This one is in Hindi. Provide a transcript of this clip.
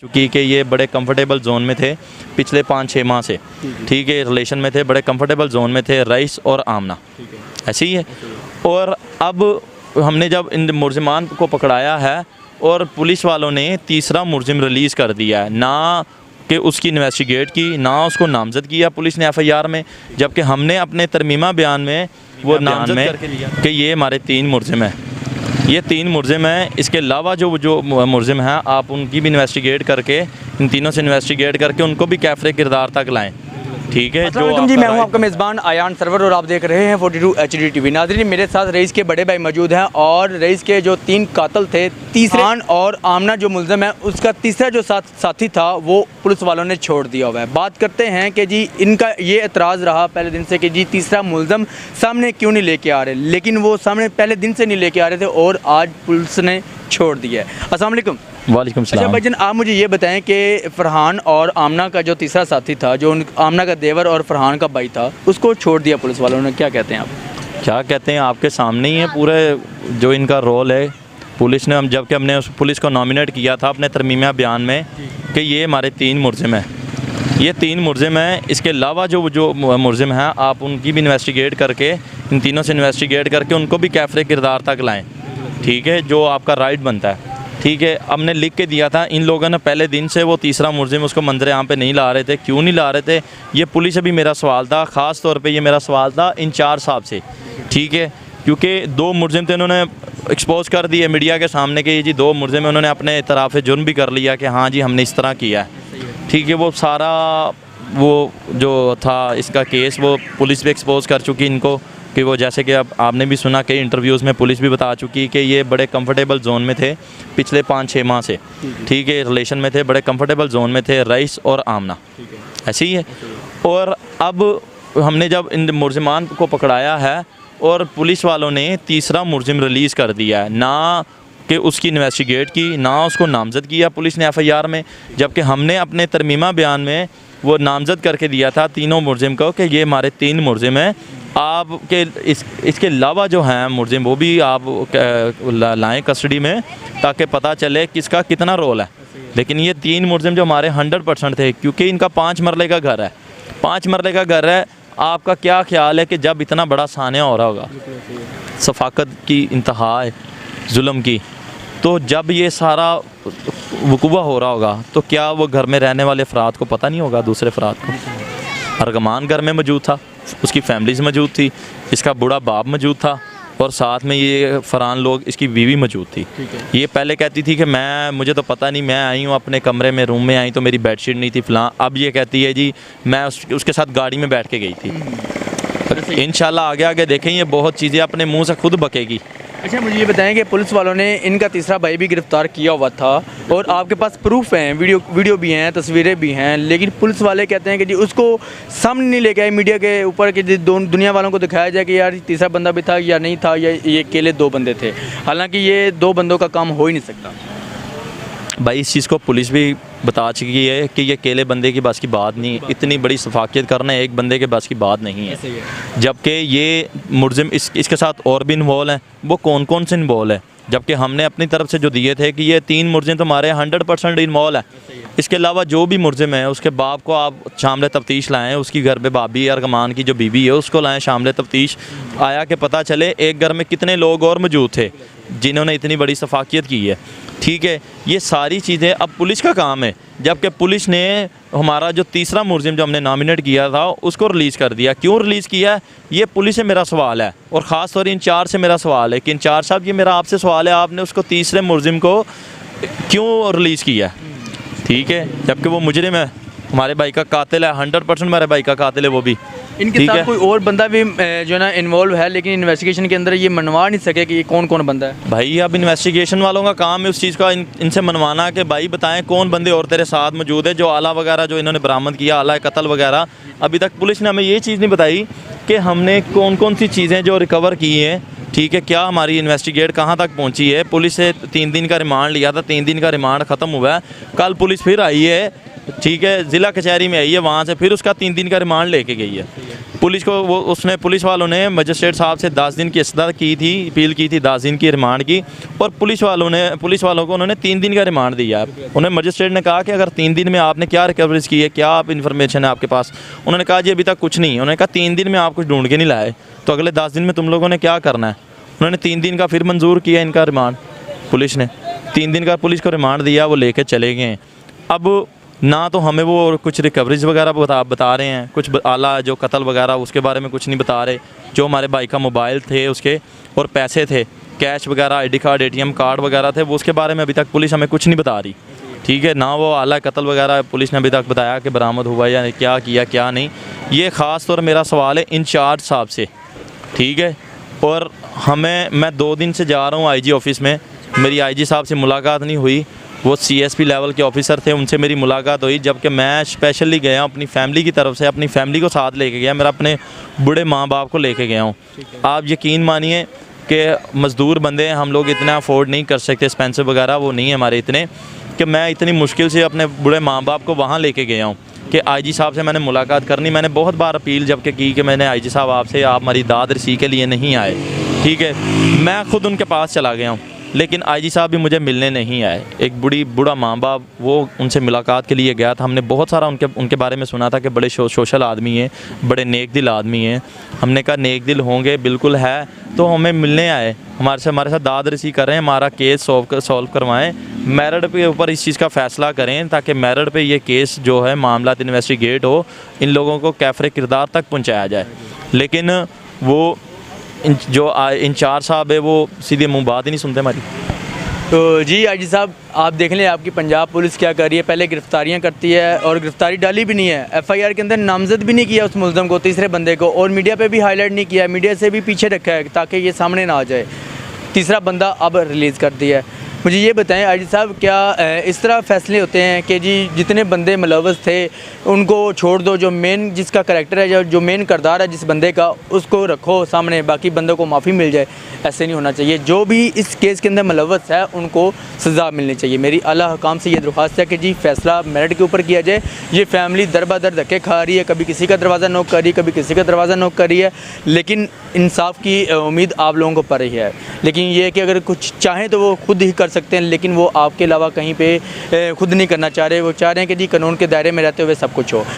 चूँकि कि ये बड़े कंफर्टेबल जोन में थे पिछले 5-6 माह से, ठीक है, रिलेशन में थे, बड़े कंफर्टेबल जोन में थे रईस और आमना, ऐसे ही है। और अब हमने जब इन मुलजिमान को पकड़ाया है और पुलिस वालों ने तीसरा मुलजिम रिलीज़ कर दिया है, ना कि उसकी इन्वेस्टिगेट की, ना उसको नामज़द किया पुलिस ने एफआईआर में, जबकि हमने अपने तरमीमा बयान में वो नामज़द करके लिया कि ये हमारे 3 मुलजिम हैं, ये 3 मुलजिम हैं। इसके अलावा जो मुलजिम हैं आप उनकी भी इन्वेस्टिगेट करके, इन तीनों से इन्वेस्टिगेट करके उनको भी कैफरे किरदार तक लाएं, ठीक है। जो जी मैं हूं आपका मेज़बान आयान सरवर और आप देख रहे हैं 42 HD TV। नाज़रीन, मेरे साथ रईस के बड़े भाई मौजूद हैं और रईस के जो 3 कातल थे, तीसरे खान और आमना जो मुलजिम है, उसका तीसरा जो साथी था वो पुलिस वालों ने छोड़ दिया हुआ है। बात करते हैं कि जी इनका ये एतराज़ रहा पहले दिन से कि जी तीसरा मुलजिम सामने क्यों नहीं लेके आ रहे, लेकिन वो सामने पहले दिन से नहीं लेके आ रहे थे और आज पुलिस ने छोड़ दिया है। अस्सलाम वालेकुम। वालेकुम सलाम। अच्छा भाईजान, आप मुझे ये बताएं कि फरहान और आमना का जो तीसरा साथी था, जो आमना का देवर और फरहान का भाई था, उसको छोड़ दिया पुलिस वालों ने, क्या कहते हैं आप? क्या कहते हैं, आपके सामने ही है पूरे जो इनका रोल है। पुलिस ने जबकि हमने उस पुलिस को नॉमिनेट किया था अपने तरमीमा बयान में कि ये हमारे 3 मुलजिम हैं, ये 3 मुलजिम हैं। इसके अलावा जो मुलजिम हैं आप उनकी भी इन्वेस्टिगेट करके, इन तीनों से इन्वेस्टिगेट करके उनको भी कैफरे किरदार तक लाएँ, ठीक है, जो आपका राइट बनता है, ठीक है। हमने लिख के दिया था, इन लोगों ने पहले दिन से वो तीसरा मुलजिम उसको मंजर आम पे नहीं ला रहे थे। क्यों नहीं ला रहे थे, ये पुलिस से भी मेरा सवाल था, ख़ास तौर पे ये मेरा सवाल था इंचार्ज साहब से, ठीक है, क्योंकि 2 मुलजिम थे, उन्होंने एक्सपोज कर दिए मीडिया के सामने कि ये जी 2 मुलजिम हैं, उन्होंने अपने इतराफ़ जुर्म भी कर लिया कि हाँ जी हमने इस तरह किया है, ठीक है। वो सारा वो जो था इसका केस वो पुलिस भी एक्सपोज कर चुकी इनको कि वो, जैसे कि अब आपने भी सुना कई इंटरव्यूज़ में पुलिस भी बता चुकी कि ये बड़े कंफर्टेबल जोन में थे पिछले 5-6 माह से, ठीक है, रिलेशन में थे, बड़े कंफर्टेबल जोन में थे रईस और आमना, ऐसे ही है। और अब हमने जब इन मुलजिमान को पकड़ाया है और पुलिस वालों ने तीसरा मुलजिम रिलीज़ कर दिया है, ना कि उसकी इन्वेस्टिगेट की, ना उसको नामज़द किया पुलिस ने एफआईआर में, जबकि हमने अपने तरमीमा बयान में वो नामज़द करके दिया था तीनों मुलजिम को कि ये हमारे 3 मुलजिम हैं। आप के इसके अलावा जो हैं मुलजिम वो भी आप लाएँ कस्टडी में ताकि पता चले किसका कितना रोल है। लेकिन ये 3 मुलजिम जो हमारे 100% थे, क्योंकि इनका 5 मरले का घर है, 5 मरले का घर है। आपका क्या ख्याल है कि जब इतना बड़ा सानिया हो रहा होगा, सफाकत की इंतहा है जुल्म की, तो जब ये सारा वकूआ हो रहा होगा तो क्या वो घर में रहने वाले अफराद को पता नहीं होगा, दूसरे अफराद को? अरगमान घर में मौजूद था, उसकी फैमिलीज़ मौजूद थी, इसका बूढ़ा बाप मौजूद था और साथ में ये फरहान लोग, इसकी बीवी मौजूद थी। ये पहले कहती थी कि मुझे तो पता नहीं, मैं आई हूँ अपने कमरे में, रूम में आई तो मेरी बेडशीट नहीं थी फ़लाँ। अब ये कहती है जी मैं उसके साथ गाड़ी में बैठ के गई थी। इंशाल्लाह आगे आगे देखें, ये बहुत चीज़ें अपने मुँह से खुद बकेगी। अच्छा, मुझे ये बताएं कि पुलिस वालों ने इनका तीसरा भाई भी गिरफ़्तार किया हुआ था और आपके पास प्रूफ हैं, वीडियो भी हैं, तस्वीरें भी हैं, लेकिन पुलिस वाले कहते हैं कि जी उसको सामने नहीं लेके आए मीडिया के ऊपर कि दुनिया वालों को दिखाया जाए कि यार तीसरा बंदा भी था या नहीं था, या ये अकेले 2 बंदे थे। हालांकि ये 2 बंदों का काम हो ही नहीं सकता। भाई इस चीज़ को पुलिस भी बता चुकी है कि ये अकेले बंदे की बस की बात नहीं, इतनी बड़ी सफाकियत करना एक बंदे के बस की बात नहीं है। जबकि ये मुलजिम इसके साथ और भी इन्वॉल्व हैं, वो कौन से इन्वॉल्व है, जबकि हमने अपनी तरफ से जो दिए थे कि ये 3 मुलजिम तो हमारे 100% इन्वॉल्व है। इसके अलावा जो भी मुलजिम है उसके बाप को आप शामिल तफ्तीश लाएँ, उसकी घर पे भाभी अरगमान की जो बीवी है उसको लाएँ शामिल तफ्तीश, आया कि पता चले एक घर में कितने लोग और मौजूद थे जिन्होंने इतनी बड़ी सफाकियत की है, ठीक है। ये सारी चीज़ें अब पुलिस का काम है, जबकि पुलिस ने हमारा जो तीसरा मुलजिम जो हमने नॉमिनेट किया था उसको रिलीज़ कर दिया। क्यों रिलीज़ किया, ये पुलिस से मेरा सवाल है और ख़ास तौर इंचार्ज से मेरा सवाल है कि इंचार्ज साहब ये मेरा आपसे सवाल है, आपने उसको तीसरे मुलजिम को क्यों रिलीज़ किया, ठीक है, जबकि वो मुजरिम है, हमारे भाई का कातिल है, 100% हमारे भाई का कातिल है वो भी। इनके साथ कोई और बंदा भी जो है ना इन्वॉल्व है, लेकिन इन्वेस्टिगेशन के अंदर ये मनवा नहीं सके कि ये कौन बंदा है। भाई अब इन्वेस्टिगेशन वालों का काम है उस चीज़ का इनसे मनवाना कि भाई बताएं कौन बंदे और तेरे साथ मौजूद है, जो आला वगैरह जो इन्होंने बरामद किया, आला कत्ल वगैरह। अभी तक पुलिस ने हमें ये चीज़ नहीं बताई कि हमने कौन सी चीज़ें जो रिकवर की हैं, ठीक है, क्या हमारी इन्वेस्टिगेट कहाँ तक पहुँची है। पुलिस से 3 दिन का रिमांड लिया था, 3 दिन का रिमांड ख़त्म हुआ है, कल पुलिस फिर आई है, ठीक है, ज़िला कचहरी में आई है, वहाँ से फिर उसका 3 दिन का रिमांड लेके गई है। पुलिस को वो उसने पुलिस वालों ने मजिस्ट्रेट साहब से 10 दिन की इस्तदा की थी, अपील की थी 10 दिन की रिमांड की, और पुलिस वालों को उन्होंने 3 दिन का रिमांड दिया। उन्हें मजिस्ट्रेट ने कहा कि अगर 3 दिन में आपने क्या रिकवरीज की है, क्या आप इन्फॉर्मेशन है आपके पास। उन्होंने कहा जी अभी तक कुछ नहीं। उन्होंने कहा 3 दिन में आप कुछ ढूंढ के नहीं लाए, तो अगले 10 दिन में तुम लोगों ने क्या करना है। उन्होंने 3 दिन का फिर मंजूर किया इनका रिमांड, पुलिस ने 3 दिन का पुलिस को रिमांड दिया, वो लेके चले गए। अब ना तो हमें वो कुछ रिकवरीज वगैरह बता रहे हैं, कुछ आला जो कत्ल वगैरह उसके बारे में कुछ नहीं बता रहे। जो हमारे भाई का मोबाइल थे उसके और पैसे थे, कैश वगैरह, ID कार्ड, ATM कार्ड वगैरह थे, वो उसके बारे में अभी तक पुलिस हमें कुछ नहीं बता रही। ठीक है, ना वो आला कत्ल वगैरह पुलिस ने अभी तक बताया कि बरामद हुआ या क्या किया क्या नहीं। ये ख़ास तौर मेरा सवाल है इंचार्ज साहब से, ठीक है। और मैं 2 दिन से जा रहा हूँ IG ऑफ़िस में, मेरी IG साहब से मुलाकात नहीं हुई। वो CSP लेवल के ऑफिसर थे, उनसे मेरी मुलाकात हुई, जबकि मैं स्पेशली गया हूँ अपनी फैमिली की तरफ से, अपनी फैमिली को साथ लेके गया, मेरा अपने बूढ़े माँ बाप को लेके गया हूँ। आप यकीन मानिए कि मज़दूर बंदे हैं हम लोग, इतना अफोर्ड नहीं कर सकते, एक्सपेंसिव वगैरह वो नहीं है हमारे इतने, कि मैं इतनी मुश्किल से अपने बूढ़े माँ बाप को वहाँ लेके गया हूँ कि IG साहब से मैंने मुलाकात करनी। मैंने बहुत बार अपील जबकि की कि मैंने IG साहब आपसे आप हमारी दाद रसी के लिए नहीं आए, ठीक है। मैं ख़ुद उनके पास चला गया हूँ, लेकिन IG साहब भी मुझे मिलने नहीं आए। एक बूढ़ा माँ बाप, वो उनसे मुलाकात के लिए गया था। हमने बहुत सारा उनके बारे में सुना था कि बड़े सोशल आदमी हैं, बड़े नेक दिल आदमी हैं। हमने कहा नेक दिल होंगे, बिल्कुल है, तो हमें मिलने आए, हमारे साथ दाद रसी कर रहे हैं, हमारा केस सॉल्व करवाएं, मेरिट पे ऊपर इस चीज़ का फ़ैसला करें, ताकि मेरिट पे ये केस जो है मामला इन्वेस्टिगेट हो, इन लोगों को कैफरे किरदार तक पहुँचाया जाए। लेकिन वो जो इंचार्ज साहब है वो सीधे मुंह बात ही नहीं सुनते हमारी। तो जी IG साहब, आप देख लें आपकी पंजाब पुलिस क्या कर रही है। पहले गिरफ्तारियां करती है और गिरफ्तारी डाली भी नहीं है, FIR के अंदर नामजद भी नहीं किया उस मुल्ज़म को, तीसरे बंदे को, और मीडिया पे भी हाईलाइट नहीं किया, मीडिया से भी पीछे रखा है ताकि ये सामने ना आ जाए। तीसरा बंदा अब रिलीज़ कर दिया है। मुझे ये बताएं IG साहब, क्या इस तरह फ़ैसले होते हैं कि जी जितने बंदे मुलव्वस थे उनको छोड़ दो, जो मेन जिसका करैक्टर है, जो मेन किरदार है जिस बंदे का, उसको रखो सामने, बाकी बंदों को माफ़ी मिल जाए? ऐसे नहीं होना चाहिए। जो भी इस केस के अंदर मुलव्वस है उनको सज़ा मिलनी चाहिए। मेरी आला हुकाम से ये दरख्वास्त है कि जी फ़ैसला मेरिट के ऊपर किया जाए। ये फैमिली दर बदर धक्के खा रही है, कभी किसी का दरवाज़ा नॉक कर रही है, कभी किसी का दरवाज़ा नॉक कर रही है, लेकिन इंसाफ की उम्मीद आप लोगों को पर रही है। लेकिन ये है कि अगर कुछ चाहें तो वो खुद ही कर सकते हैं, लेकिन वो आपके अलावा कहीं पे खुद नहीं करना चाह रहे। वो चाह रहे हैं कि जी कानून के दायरे में रहते हुए सब कुछ हो।